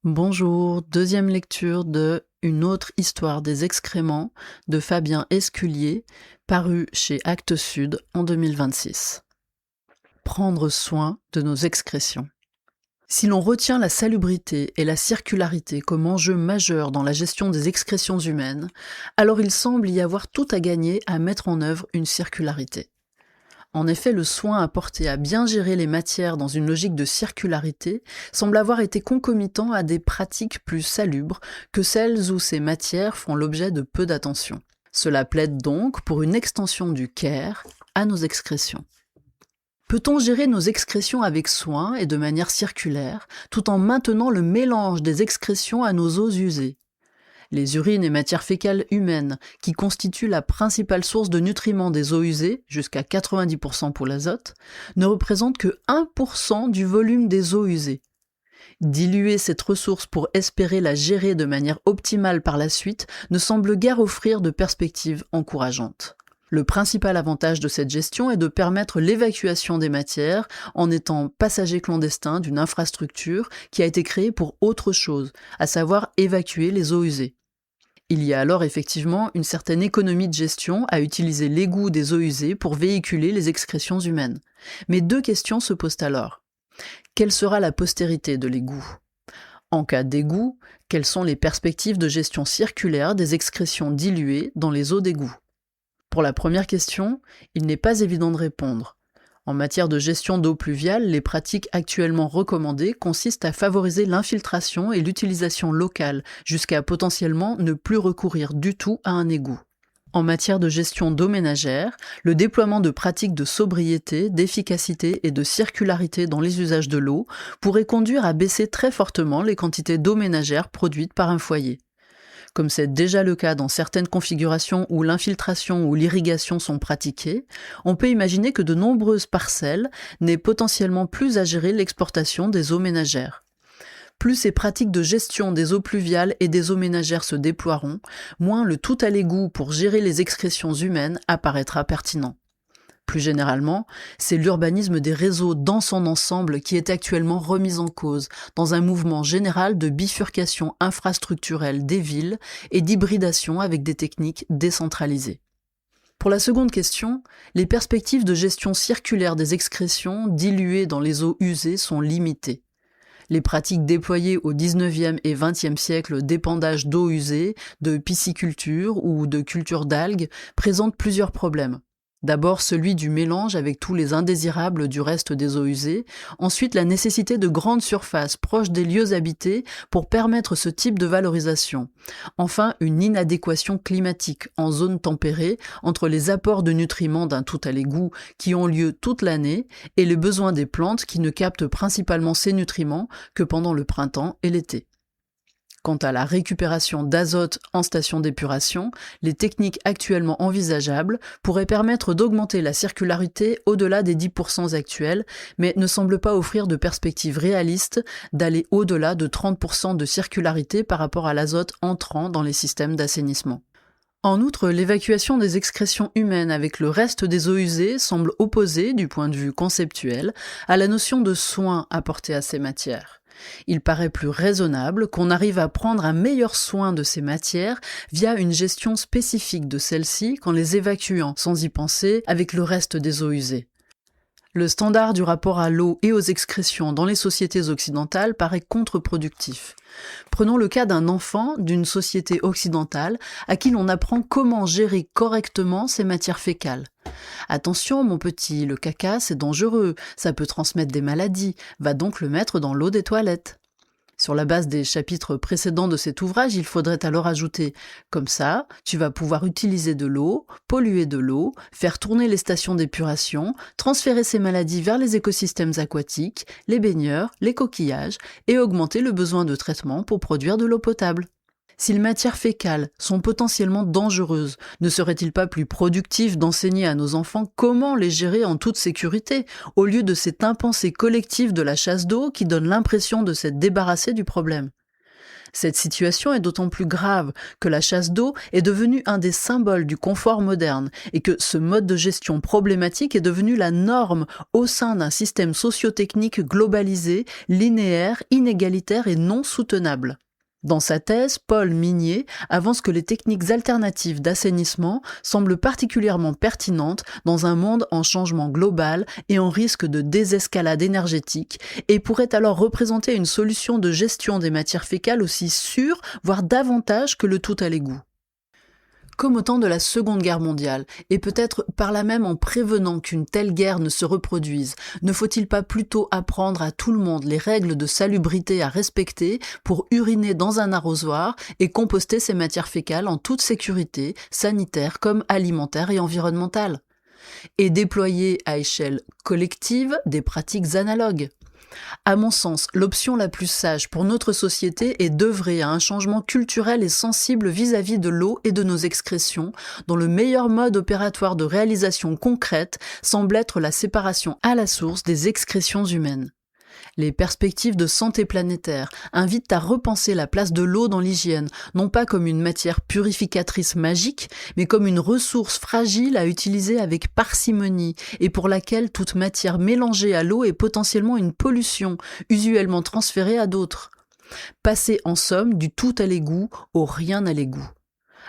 Bonjour, deuxième lecture de Une autre histoire des excréments de Fabien Esculier, paru chez Actes Sud en 2026. Prendre soin de nos excrétions. Si l'on retient la salubrité et la circularité comme enjeux majeurs dans la gestion des excrétions humaines, alors il semble y avoir tout à gagner à mettre en œuvre une circularité. En effet, le soin apporté à bien gérer les matières dans une logique de circularité semble avoir été concomitant à des pratiques plus salubres que celles où ces matières font l'objet de peu d'attention. Cela plaide donc pour une extension du care à nos excrétions. Peut-on gérer nos excrétions avec soin et de manière circulaire, tout en maintenant le mélange des excrétions à nos eaux usées ? Les urines et matières fécales humaines, qui constituent la principale source de nutriments des eaux usées, jusqu'à 90% pour l'azote, ne représentent que 1% du volume des eaux usées. Diluer cette ressource pour espérer la gérer de manière optimale par la suite ne semble guère offrir de perspectives encourageantes. Le principal avantage de cette gestion est de permettre l'évacuation des matières en étant passager clandestin d'une infrastructure qui a été créée pour autre chose, à savoir évacuer les eaux usées. Il y a alors effectivement une certaine économie de gestion à utiliser l'égout des eaux usées pour véhiculer les excrétions humaines. Mais deux questions se posent alors. Quelle sera la postérité de l'égout ? En cas d'égout, quelles sont les perspectives de gestion circulaire des excrétions diluées dans les eaux d'égout ? Pour la première question, il n'est pas évident de répondre. En matière de gestion d'eau pluviale, les pratiques actuellement recommandées consistent à favoriser l'infiltration et l'utilisation locale, jusqu'à potentiellement ne plus recourir du tout à un égout. En matière de gestion d'eau ménagère, le déploiement de pratiques de sobriété, d'efficacité et de circularité dans les usages de l'eau pourrait conduire à baisser très fortement les quantités d'eau ménagère produites par un foyer. Comme c'est déjà le cas dans certaines configurations où l'infiltration ou l'irrigation sont pratiquées, on peut imaginer que de nombreuses parcelles n'aient potentiellement plus à gérer l'exportation des eaux ménagères. Plus ces pratiques de gestion des eaux pluviales et des eaux ménagères se déploieront, moins le tout à l'égout pour gérer les excrétions humaines apparaîtra pertinent. Plus généralement, c'est l'urbanisme des réseaux dans son ensemble qui est actuellement remis en cause dans un mouvement général de bifurcation infrastructurelle des villes et d'hybridation avec des techniques décentralisées. Pour la seconde question, les perspectives de gestion circulaire des excrétions diluées dans les eaux usées sont limitées. Les pratiques déployées au XIXe et XXe siècle d'épandage d'eau usée, de pisciculture ou de culture d'algues présentent plusieurs problèmes. D'abord celui du mélange avec tous les indésirables du reste des eaux usées, ensuite la nécessité de grandes surfaces proches des lieux habités pour permettre ce type de valorisation. Enfin, une inadéquation climatique en zone tempérée entre les apports de nutriments d'un tout à l'égout qui ont lieu toute l'année et les besoins des plantes qui ne captent principalement ces nutriments que pendant le printemps et l'été. Quant à la récupération d'azote en station d'épuration, les techniques actuellement envisageables pourraient permettre d'augmenter la circularité au-delà des 10% actuels, mais ne semblent pas offrir de perspective réaliste d'aller au-delà de 30% de circularité par rapport à l'azote entrant dans les systèmes d'assainissement. En outre, l'évacuation des excrétions humaines avec le reste des eaux usées semble opposée, du point de vue conceptuel, à la notion de soin apporté à ces matières. Il paraît plus raisonnable qu'on arrive à prendre un meilleur soin de ces matières via une gestion spécifique de celles-ci qu'en les évacuant sans y penser avec le reste des eaux usées. Le standard du rapport à l'eau et aux excrétions dans les sociétés occidentales paraît contre-productif. Prenons le cas d'un enfant d'une société occidentale à qui l'on apprend comment gérer correctement ses matières fécales. Attention mon petit, le caca c'est dangereux, ça peut transmettre des maladies, va donc le mettre dans l'eau des toilettes. Sur la base des chapitres précédents de cet ouvrage, il faudrait alors ajouter « Comme ça, tu vas pouvoir utiliser de l'eau, polluer de l'eau, faire tourner les stations d'épuration, transférer ces maladies vers les écosystèmes aquatiques, les baigneurs, les coquillages et augmenter le besoin de traitement pour produire de l'eau potable. » Si les matières fécales sont potentiellement dangereuses, ne serait-il pas plus productif d'enseigner à nos enfants comment les gérer en toute sécurité, au lieu de cette impensée collective de la chasse d'eau qui donne l'impression de s'être débarrassé du problème ? Cette situation est d'autant plus grave que la chasse d'eau est devenue un des symboles du confort moderne et que ce mode de gestion problématique est devenu la norme au sein d'un système socio-technique globalisé, linéaire, inégalitaire et non soutenable. Dans sa thèse, Paul Minier avance que les techniques alternatives d'assainissement semblent particulièrement pertinentes dans un monde en changement global et en risque de désescalade énergétique et pourraient alors représenter une solution de gestion des matières fécales aussi sûre, voire davantage que le tout à l'égout. Comme au temps de la Seconde Guerre mondiale, et peut-être par là même en prévenant qu'une telle guerre ne se reproduise, ne faut-il pas plutôt apprendre à tout le monde les règles de salubrité à respecter pour uriner dans un arrosoir et composter ses matières fécales en toute sécurité, sanitaire comme alimentaire et environnementale? Et déployer à échelle collective des pratiques analogues. À mon sens, l'option la plus sage pour notre société est d'œuvrer à un changement culturel et sensible vis-à-vis de l'eau et de nos excrétions, dont le meilleur mode opératoire de réalisation concrète semble être la séparation à la source des excrétions humaines. Les perspectives de santé planétaire invitent à repenser la place de l'eau dans l'hygiène, non pas comme une matière purificatrice magique, mais comme une ressource fragile à utiliser avec parcimonie et pour laquelle toute matière mélangée à l'eau est potentiellement une pollution, usuellement transférée à d'autres. Passer en somme du tout à l'égout au rien à l'égout.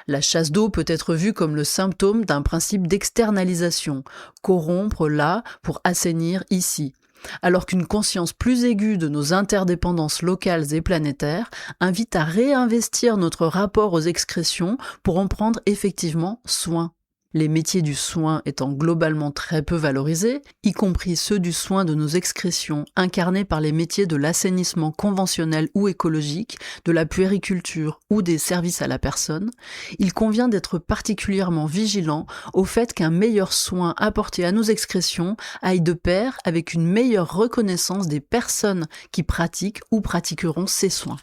La chasse d'eau peut être vue comme le symptôme d'un principe d'externalisation, corrompre là pour assainir ici. Alors qu'une conscience plus aiguë de nos interdépendances locales et planétaires invite à réinvestir notre rapport aux excrétions pour en prendre effectivement soin. Les métiers du soin étant globalement très peu valorisés, y compris ceux du soin de nos excrétions incarnés par les métiers de l'assainissement conventionnel ou écologique, de la puériculture ou des services à la personne, il convient d'être particulièrement vigilant au fait qu'un meilleur soin apporté à nos excrétions aille de pair avec une meilleure reconnaissance des personnes qui pratiquent ou pratiqueront ces soins.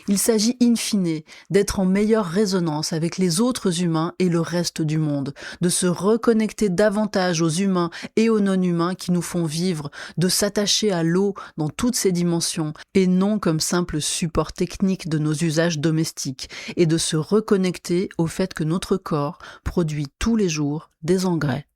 Il s'agit in fine d'être en meilleure résonance avec les autres humains et le reste du monde, de se reconnecter davantage aux humains et aux non-humains qui nous font vivre, de s'attacher à l'eau dans toutes ses dimensions et non comme simple support technique de nos usages domestiques, et de se reconnecter au fait que notre corps produit tous les jours des engrais.